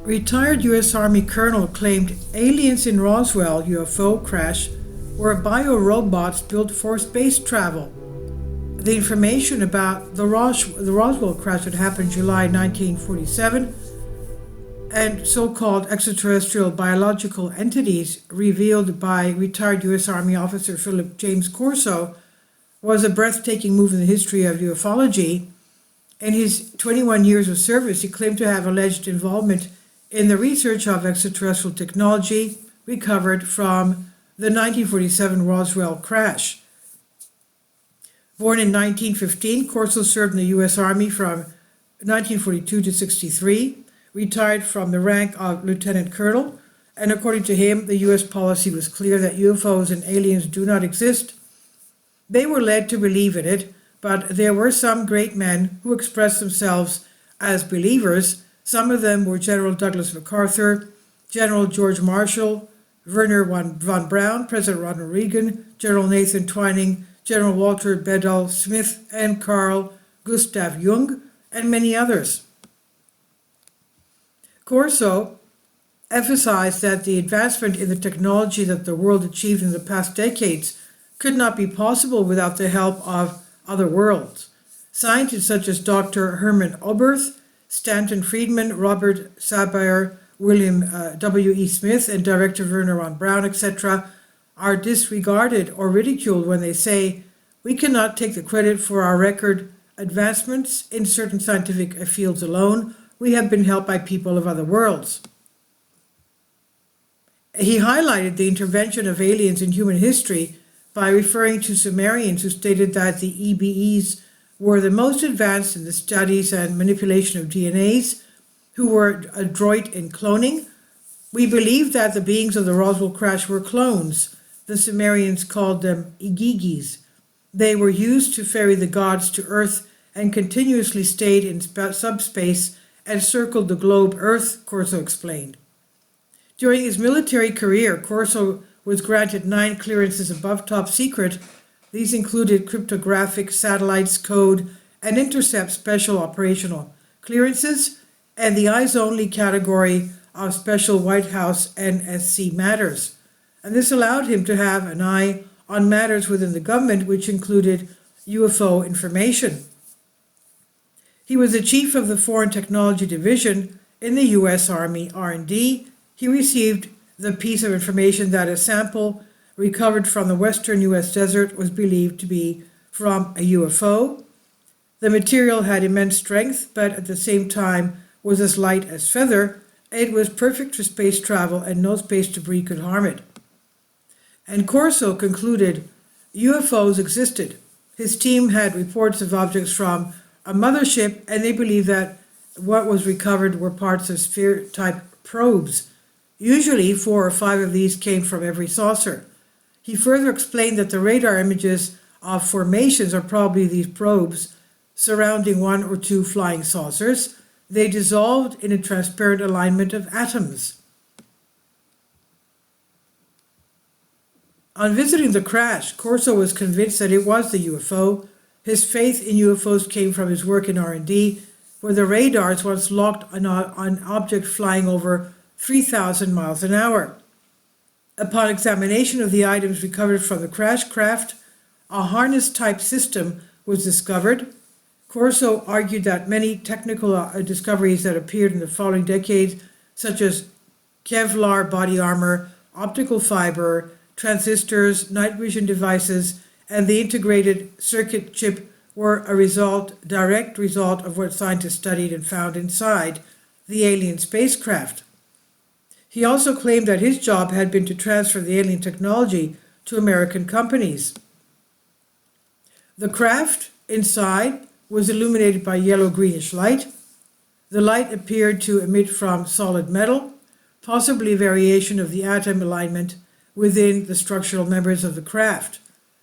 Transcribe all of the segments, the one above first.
Retired U.S. Army colonel claimed aliens in Roswell UFO crash were biorobots built for space travel. The information about the Roswell crash that happened in July 1947 and so-called extraterrestrial biological entities revealed by retired U.S. Army officer Philip James Corso was a breathtaking move in the history of ufology. In his 21 years of service, he claimed to have alleged involvement in the research of extraterrestrial technology recovered from the 1947 Roswell crash. Born in 1915, Corso served in the U.S. Army from 1942 to 63, retired from the rank of lieutenant colonel, and according to him, the U.S. policy was clear that UFOs and aliens do not exist. They were led to believe in it, but there were some great men who expressed themselves as believers. Some of them were General Douglas MacArthur, General George Marshall, Wernher von Braun, President Ronald Reagan, General Nathan Twining, General Walter Bedell Smith, and Carl Gustav Jung, and many others. Corso emphasized that the advancement in the technology that the world achieved in the past decades could not be possible without the help of other worlds. Scientists such as Dr. Herman Oberth, Stanton Friedman, Robert Sabire, William W.E. Smith, and Director Wernher von Braun, etc., are disregarded or ridiculed when they say, "We cannot take the credit for our record advancements in certain scientific fields alone. We have been helped by people of other worlds." He highlighted the intervention of aliens in human history by referring to Sumerians who stated that the EBEs were the most advanced in the studies and manipulation of DNAs, who were adroit in cloning. "We believe that the beings of the Roswell crash were clones. The Sumerians called them Igigis. They were used to ferry the gods to Earth and continuously stayed in subspace and circled the globe Earth," Corso explained. During his military career, Corso was granted 9 clearances above top secret. These included cryptographic, satellites, code, and intercept special operational clearances, and the eyes-only category of special White House NSC matters. And this allowed him to have an eye on matters within the government, which included UFO information. He was the chief of the Foreign Technology Division in the U.S. Army R&D. He received the piece of information that a sample recovered from the western U.S. desert was believed to be from a UFO. The material had immense strength, but at the same time was as light as feather. It was perfect for space travel, and no space debris could harm it. And Corso concluded UFOs existed. His team had reports of objects from a mothership, and they believed that what was recovered were parts of sphere-type probes. Usually 4 or 5 of these came from every saucer. He further explained that the radar images of formations are probably these probes surrounding 1 or 2 flying saucers. They dissolved in a transparent alignment of atoms. On visiting the crash, Corso was convinced that it was the UFO. His faith in UFOs came from his work in R&D, where the radars once locked an object flying over 3,000 miles an hour. Upon examination of the items recovered from the crash craft, a harness-type system was discovered. Corso argued that many technical discoveries that appeared in the following decades, such as Kevlar body armor, optical fiber, transistors, night vision devices, and the integrated circuit chip were a direct result of what scientists studied and found inside the alien spacecraft. He also claimed that his job had been to transfer the alien technology to American companies. The craft inside was illuminated by yellow-greenish light. The light appeared to emit from solid metal, possibly a variation of the atom alignment within the structural members of the craft,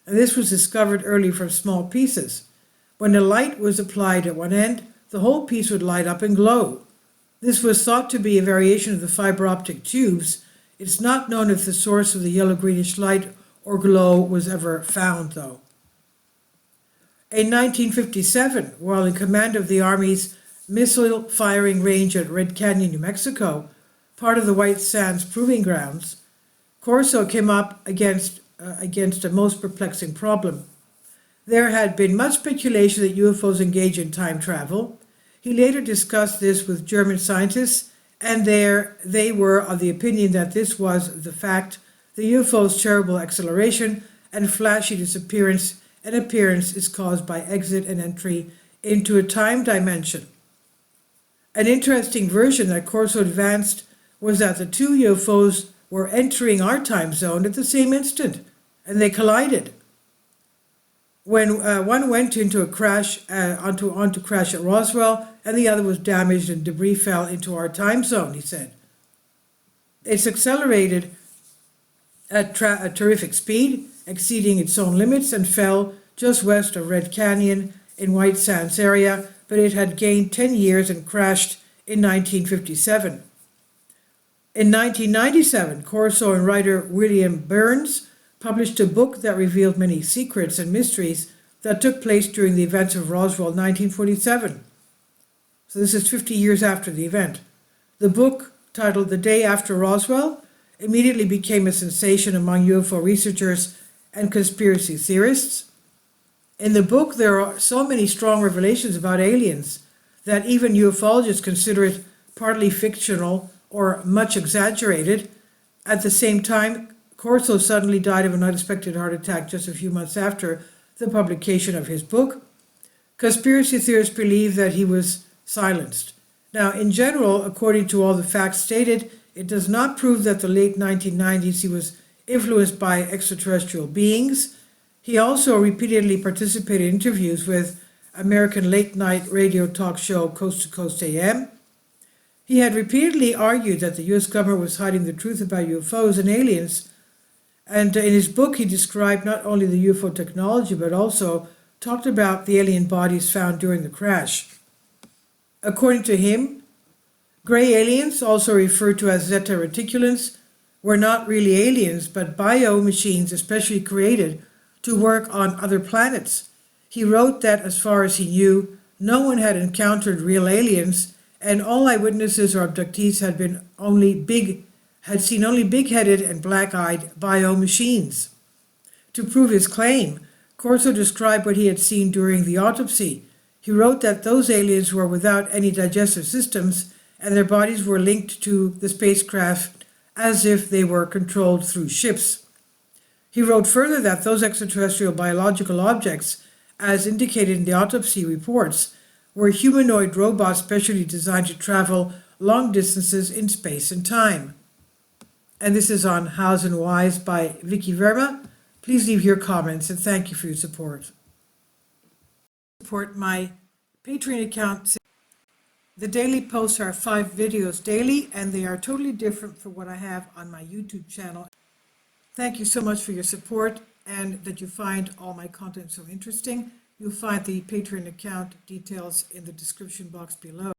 and this was discovered early from small pieces. When the light was applied at one end, the whole piece would light up and glow. This was thought to be a variation of the fiber optic tubes. It's not known if the source of the yellow-greenish light or glow was ever found, though. In 1957, while in command of the Army's missile firing range at Red Canyon, New Mexico, part of the White Sands Proving Grounds, Corso came up against a most perplexing problem. There had been much speculation that UFOs engage in time travel. He later discussed this with German scientists, and they were of the opinion that this was the fact. The UFO's terrible acceleration and flashy disappearance and appearance is caused by exit and entry into a time dimension. An interesting version that Corso advanced was that the two UFOs were entering our time zone at the same instant, and they collided. When one went into a crash, onto crash at Roswell, and the other was damaged and debris fell into our time zone, he said. It's accelerated at a terrific speed, exceeding its own limits, and fell just west of Red Canyon in White Sands area, but it had gained 10 years and crashed in 1957. In 1997, Corso and writer William Burns published a book that revealed many secrets and mysteries that took place during the events of Roswell 1947. So this is 50 years after the event. The book, titled The Day After Roswell, immediately became a sensation among UFO researchers and conspiracy theorists. In the book, there are so many strong revelations about aliens that even ufologists consider it partly fictional or much exaggerated. At the same time, Corso suddenly died of an unexpected heart attack just a few months after the publication of his book. Conspiracy theorists believe that he was silenced. Now, in general, according to all the facts stated, it does not prove that the late 1990s he was influenced by extraterrestrial beings. He also repeatedly participated in interviews with American late-night radio talk show Coast to Coast AM. He had repeatedly argued that the U.S. government was hiding the truth about UFOs and aliens, and in his book he described not only the UFO technology but also talked about the alien bodies found during the crash. According to him, gray aliens, also referred to as Zeta Reticulans, were not really aliens but bio-machines especially created to work on other planets. He wrote that as far as he knew, no one had encountered real aliens, and all eyewitnesses or abductees had seen only big-headed and black-eyed bio-machines. To prove his claim, Corso described what he had seen during the autopsy. He wrote that those aliens were without any digestive systems, and their bodies were linked to the spacecraft as if they were controlled through ships. He wrote further that those extraterrestrial biological objects, as indicated in the autopsy reports, were humanoid robots specially designed to travel long distances in space and time. And this is on Hows and Whys by Vicky Verma. Please leave your comments, and thank you for your support. Support my Patreon account. The daily posts are 5 videos daily, and they are totally different from what I have on my YouTube channel. Thank you so much for your support and that you find all my content so interesting. You'll find the Patreon account details in the description box below.